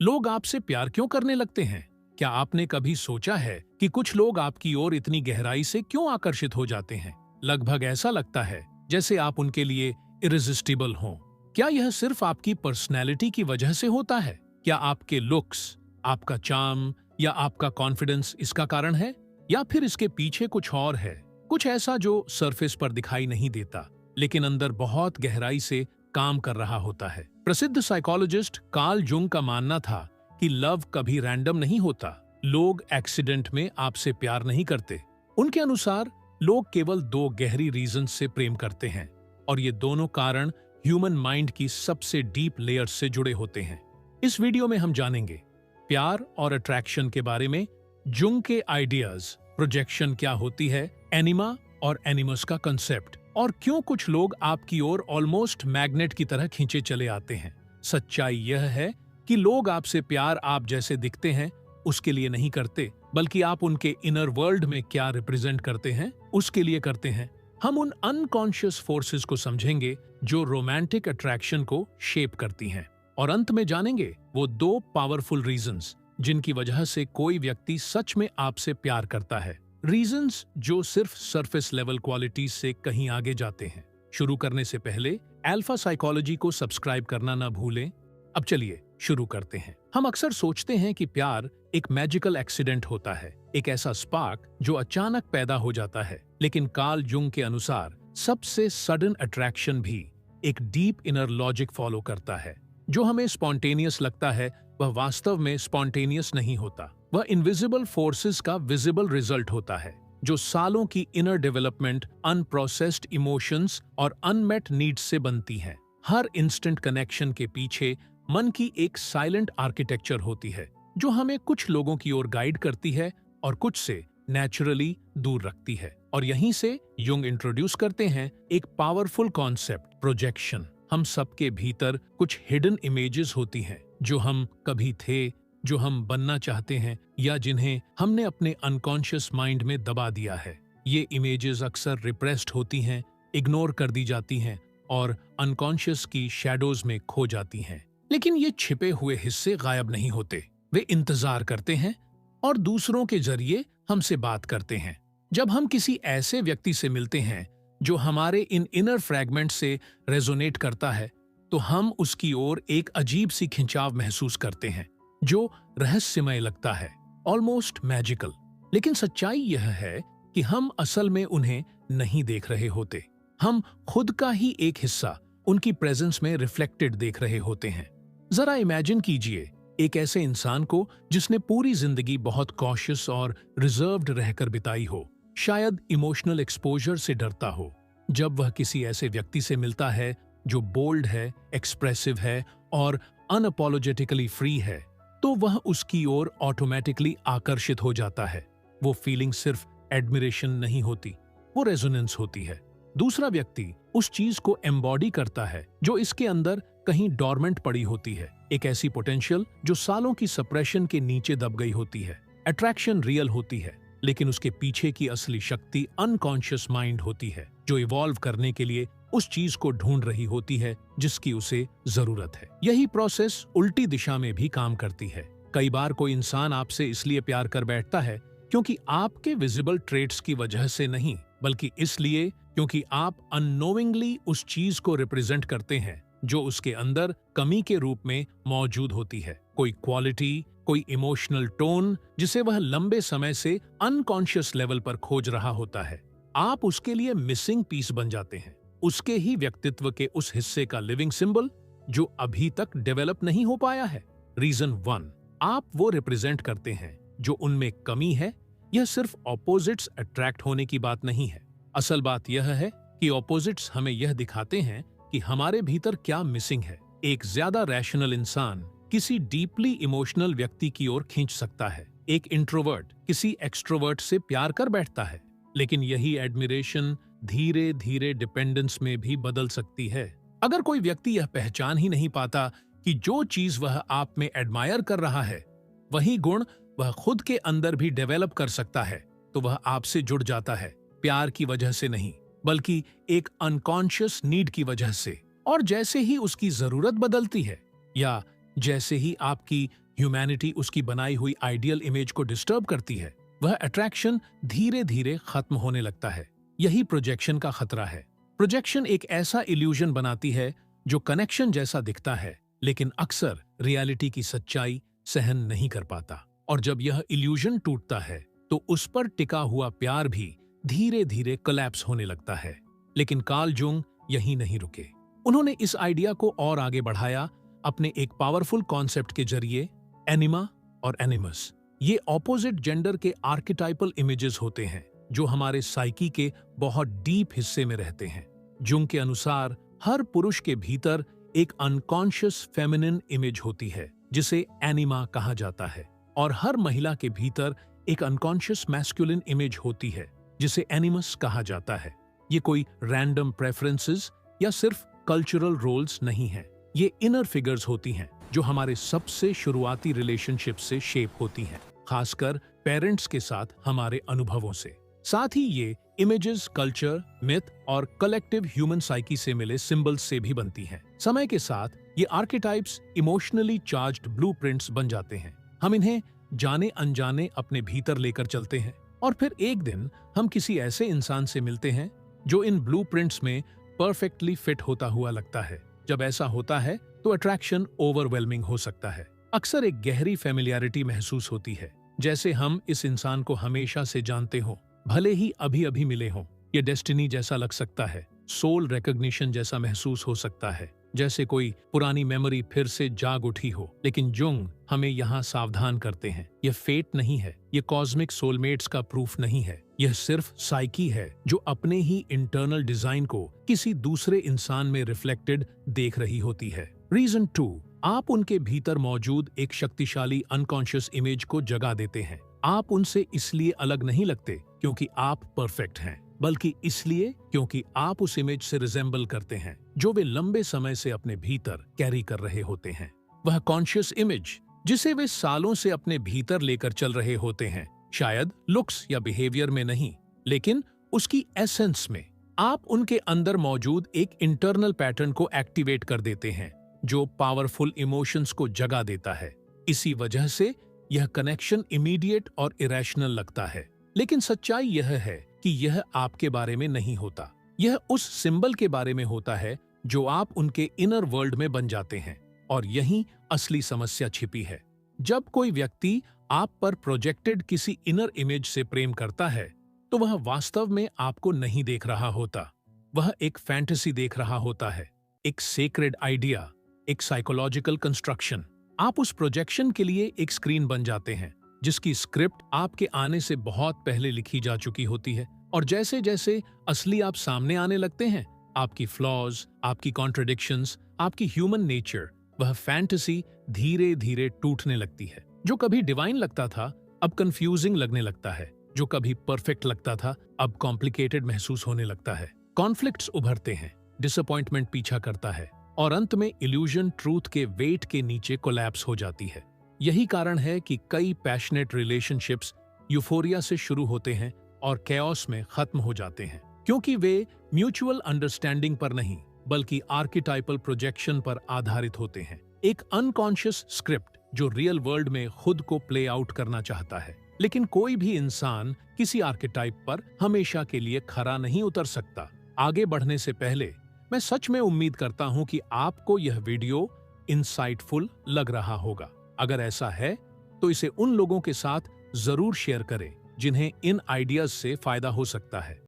लोग आपसे प्यार क्यों करने लगते हैं? क्या आपने कभी सोचा है कि कुछ लोग आपकी ओर इतनी गहराई से क्यों आकर्षित हो जाते हैं? लगभग ऐसा लगता है जैसे आप उनके लिए इरेजिस्टिबल हों। क्या यह सिर्फ आपकी पर्सनैलिटी की वजह से होता है? क्या आपके लुक्स, आपका चार्म या आपका कॉन्फिडेंस इसका कारण है? या फिर इसके पीछे कुछ और है? कुछ ऐसा जो सरफेस पर दिखाई नहीं देता, लेकिन अंदर बहुत गहराई से काम कर रहा होता है। प्रसिद्ध साइकोलॉजिस्ट कार्ल जुंग का मानना था कि लव कभी रैंडम नहीं होता। लोग एक्सीडेंट में आपसे प्यार नहीं करते। उनके अनुसार लोग केवल दो गहरी रीजन से प्रेम करते हैं, और ये दोनों कारण ह्यूमन माइंड की सबसे डीप लेयर्स से जुड़े होते हैं। इस वीडियो में हम जानेंगे प्यार और अट्रैक्शन के बारे में, जुंग के आइडियाज, प्रोजेक्शन क्या होती है, एनिमा और एनिमस का कंसेप्ट, और क्यों कुछ लोग आपकी ओर ऑलमोस्ट मैग्नेट की तरह खींचे चले आते हैं। सच्चाई यह है कि लोग आपसे प्यार आप जैसे दिखते हैं उसके लिए नहीं करते, बल्कि आप उनके इनर वर्ल्ड में क्या रिप्रेजेंट करते हैं उसके लिए करते हैं। हम उन अनकॉन्शियस फोर्सेस को समझेंगे जो रोमांटिक अट्रैक्शन को शेप करती हैं, और अंत में जानेंगे वो दो पावरफुल रीजंस जिनकी वजह से कोई व्यक्ति सच में आपसे प्यार करता है। रीजंस जो सिर्फ सरफेस लेवल क्वालिटीज से कहीं आगे जाते हैं। शुरू करने से पहले अल्फा साइकोलॉजी को सब्सक्राइब करना ना भूलें। अब चलिए शुरू करते हैं। हम अक्सर सोचते हैं कि प्यार एक मैजिकल एक्सीडेंट होता है, एक ऐसा स्पार्क जो अचानक पैदा हो जाता है। लेकिन कार्ल जुंग के अनुसार सबसे सडन अट्रैक्शन भी एक डीप इनर लॉजिक फॉलो करता है। जो हमें स्पॉन्टेनियस लगता है वह वास्तव में स्पॉन्टेनियस नहीं होता। वह इनविजिबल फोर्सेस का विजिबल रिजल्ट होता है, जो सालों की इनर डेवलपमेंट, अनप्रोसेस्ड इमोशंस और अनमेट नीड्स से बनती हैं। हर इंस्टेंट कनेक्शन के पीछे मन की एक साइलेंट आर्किटेक्चर होती है, जो हमें कुछ लोगों की ओर गाइड करती है और कुछ से नेचुरली दूर रखती है। और यहीं से युंग इंट्रोड्यूस करते हैं एक पावरफुल कॉन्सेप्ट, प्रोजेक्शन। हम सबके भीतर कुछ हिडन इमेजेस होती हैं, जो हम कभी थे, जो हम बनना चाहते हैं, या जिन्हें हमने अपने अनकॉन्शियस माइंड में दबा दिया है। ये इमेजेस अक्सर रिप्रेस्ड होती हैं, इग्नोर कर दी जाती हैं और अनकॉन्शियस की शैडोज में खो जाती हैं। लेकिन ये छिपे हुए हिस्से गायब नहीं होते। वे इंतजार करते हैं और दूसरों के जरिए हमसे बात करते हैं। जब हम किसी ऐसे व्यक्ति से मिलते हैं जो हमारे इन इनर फ्रैगमेंट से रेजोनेट करता है, तो हम उसकी ओर एक अजीब सी खिंचाव महसूस करते हैं, जो रहस्यमय लगता है, ऑलमोस्ट मैजिकल। लेकिन सच्चाई यह है कि हम असल में उन्हें नहीं देख रहे होते। हम खुद का ही एक हिस्सा उनकी प्रेजेंस में रिफ्लेक्टेड देख रहे होते हैं। जरा इमेजिन कीजिए एक ऐसे इंसान को जिसने पूरी जिंदगी बहुत कॉशियस और रिजर्व्ड रहकर बिताई हो, शायद इमोशनल एक्सपोजर से डरता हो। जब वह किसी ऐसे व्यक्ति से मिलता है जो बोल्ड है, एक्सप्रेसिव है और अनअपोलोजेटिकली फ्री है, तो वह उसकी ओर ऑटोमेटिकली आकर्षित हो जाता है। वो फीलिंग सिर्फ एडमिरेशन नहीं होती, वो रेजोनेंस होती है। दूसरा व्यक्ति उस चीज को एम्बॉडी करता है जो इसके अंदर कहीं डॉर्मेंट पड़ी होती है, एक ऐसी पोटेंशियल जो सालों की सप्रेशन के नीचे दब गई होती है। अट्रैक्शन रियल होती है, लेकिन उसके पीछे की असली शक्ति अनकॉन्शियस माइंड होती है, जो इवॉल्व करने के लिए उस चीज को ढूंढ रही होती है जिसकी उसे जरूरत है। यही प्रोसेस उल्टी दिशा में भी काम करती है। कई बार कोई इंसान आपसे इसलिए प्यार कर बैठता है क्योंकि आपके विजिबल ट्रेट्स की वजह से नहीं, बल्कि इसलिए क्योंकि आप अननोइंगली उस चीज को रिप्रेजेंट करते हैं जो उसके अंदर कमी के रूप में मौजूद होती है। कोई क्वालिटी, कोई इमोशनल टोन जिसे वह लंबे समय से अनकॉन्शियस लेवल पर खोज रहा होता है। आप उसके लिए मिसिंग पीस बन जाते हैं, उसके ही व्यक्तित्व के उस हिस्से का लिविंग सिंबल जो अभी तक डेवलप नहीं हो पाया है। रीजन 1, आप वो रिप्रेजेंट करते हैं जो उनमें कमी है। यह सिर्फ ऑपोजिट्स अट्रैक्ट होने की बात नहीं है। असल बात यह है कि ऑपोजिट्स हमें यह दिखाते हैं कि हमारे भीतर क्या मिसिंग है। एक ज्यादा रैशनल इंसान किसी डीपली इमोशनल व्यक्ति की ओर खींच सकता है। एक इंट्रोवर्ट किसी एक्सट्रोवर्ट से प्यार कर बैठता है, लेकिन यही एडमिरेशन धीरे धीरे डिपेंडेंस में भी बदल सकती है। अगर कोई व्यक्ति यह पहचान ही नहीं पाता कि जो चीज वह आप में एडमायर कर रहा है वही गुण वह खुद के अंदर भी डेवलप कर सकता है, तो वह आपसे जुड़ जाता है, प्यार की वजह से नहीं, बल्कि एक अनकॉन्शियस नीड की वजह से। और जैसे ही उसकी जरूरत बदलती है, या जैसे ही आपकी ह्यूमैनिटी उसकी बनाई हुई आइडियल इमेज को डिस्टर्ब करती है, वह अट्रैक्शन धीरे धीरे खत्म होने लगता है। यही प्रोजेक्शन का खतरा है। प्रोजेक्शन एक ऐसा इल्यूजन बनाती है जो कनेक्शन जैसा दिखता है, लेकिन अक्सर रियलिटी की सच्चाई सहन नहीं कर पाता। और जब यह इल्यूजन टूटता है तो उस पर टिका हुआ प्यार भी धीरे धीरे कोलैप्स होने लगता है। लेकिन कार्ल जुंग यहीं नहीं रुके। उन्होंने इस आइडिया को और आगे बढ़ाया अपने एक पावरफुल कॉन्सेप्ट के जरिए, एनिमा और एनिमस। ये ऑपोजिट जेंडर के आर्किटाइपल इमेजेस होते हैं जो हमारे साइकी के बहुत डीप हिस्से में रहते हैं। जुंग के अनुसार हर पुरुष के भीतर एक अनकॉन्शियस फेमिनिन इमेज होती है जिसे एनिमा कहा जाता है, और हर महिला के भीतर एक अनकॉन्शियस मैस्कुलिन इमेज होती है जिसे एनिमस कहा जाता है। ये कोई रैंडम प्रेफरेंसेस या सिर्फ कल्चरल रोल्स नहीं है, ये इनर फिगर्स होती हैं जो हमारे सबसे शुरुआती रिलेशनशिप से शेप होती हैं, खासकर पेरेंट्स के साथ हमारे अनुभवों से। साथ ही ये इमेजेस कल्चर, मिथ और कलेक्टिव ह्यूमन साइकी से मिले सिंबल्स से भी बनती हैं। समय के साथ ये आर्केटाइप्स इमोशनली चार्ज्ड ब्लूप्रिंट्स बन जाते हैं। हम इन्हें जाने अनजाने अपने भीतर लेकर चलते हैं, और फिर एक दिन हम किसी ऐसे इंसान से मिलते हैं जो इन ब्लूप्रिंट्स में परफेक्टली फिट होता हुआ लगता है। जब ऐसा होता है तो अट्रैक्शन ओवरवेलमिंग हो सकता है। अक्सर एक गहरी फेमिलियरिटी महसूस होती है, जैसे हम इस इंसान को हमेशा से जानते हों, भले ही अभी अभी मिले हों। ये डेस्टिनी जैसा लग सकता है, सोल रिकॉग्निशन जैसा महसूस हो सकता है, जैसे कोई पुरानी मेमोरी फिर से जाग उठी हो। लेकिन जुंग हमें यहाँ सावधान करते हैं, यह फेट नहीं है, यह कॉस्मिक सोलमेट्स का प्रूफ नहीं है, यह सिर्फ साइकी है जो अपने ही इंटरनल डिजाइन को किसी दूसरे इंसान में रिफ्लेक्टेड देख रही होती है। रीजन 2, आप उनके भीतर मौजूद एक शक्तिशाली अनकॉन्शियस इमेज को जगा देते हैं। आप उनसे इसलिए अलग नहीं लगते क्योंकि आप परफेक्ट हैं, बल्कि इसलिए क्योंकि आप उस इमेज से रिजेंबल करते हैं जो वे लंबे समय से अपने भीतर कैरी कर रहे होते हैं। वह कॉन्शियस इमेज जिसे वे सालों से अपने भीतर लेकर चल रहे होते हैं, शायद लुक्स या बिहेवियर में नहीं, लेकिन उसकी एसेंस में। आप उनके अंदर मौजूद एक इंटरनल पैटर्न को एक्टिवेट कर देते हैं जो पावरफुल इमोशंस को जगा देता है। इसी वजह से यह कनेक्शन इमीडिएट और इरेशनल लगता है। लेकिन सच्चाई यह है कि यह आपके बारे में नहीं होता, यह उस सिंबल के बारे में होता है जो आप उनके इनर वर्ल्ड में बन जाते हैं। और यही असली समस्या छिपी है। जब कोई व्यक्ति आप पर प्रोजेक्टेड किसी इनर इमेज से प्रेम करता है तो वह वास्तव में आपको नहीं देख रहा होता, वह एक फैंटेसी देख रहा होता है, एक सेक्रेड आइडिया, एक साइकोलॉजिकल कंस्ट्रक्शन। आप उस प्रोजेक्शन के लिए एक स्क्रीन बन जाते हैं जिसकी स्क्रिप्ट आपके आने से बहुत पहले लिखी जा चुकी होती है। और जैसे जैसे असली आप सामने आने लगते हैं, आपकी फ्लॉज, आपकी कॉन्ट्रडिक्शंस, आपकी ह्यूमन नेचर, वह फैंटेसी धीरे धीरे टूटने लगती है। जो कभी डिवाइन लगता था अब कंफ्यूजिंग लगने लगता है, जो कभी परफेक्ट लगता था अब कॉम्प्लिकेटेड महसूस होने लगता है। कॉन्फ्लिक्ट्स उभरते हैं, डिसअपॉइंटमेंट पीछा करता है, और अंत में इल्यूजन ट्रूथ के वेट के नीचे कोलैप्स हो जाती है। यही कारण है कि कई पैशनेट रिलेशनशिप्स यूफोरिया से शुरू होते हैं और कैओस में खत्म हो जाते हैं, क्योंकि वे म्यूचुअल अंडरस्टैंडिंग पर नहीं बल्कि आर्किटाइपल प्रोजेक्शन पर आधारित होते हैं। एक अनकॉन्शियस स्क्रिप्ट जो रियल वर्ल्ड में खुद को प्ले आउट करना चाहता है। लेकिन कोई भी इंसान किसी आर्किटाइप पर हमेशा के लिए खरा नहीं उतर सकता। आगे बढ़ने से पहले मैं सच में उम्मीद करता हूं कि आपको यह वीडियो इंसाइटफुल लग रहा होगा। अगर ऐसा है तो इसे उन लोगों के साथ जरूर शेयर करें जिन्हें इन आइडियाज से फायदा हो सकता है।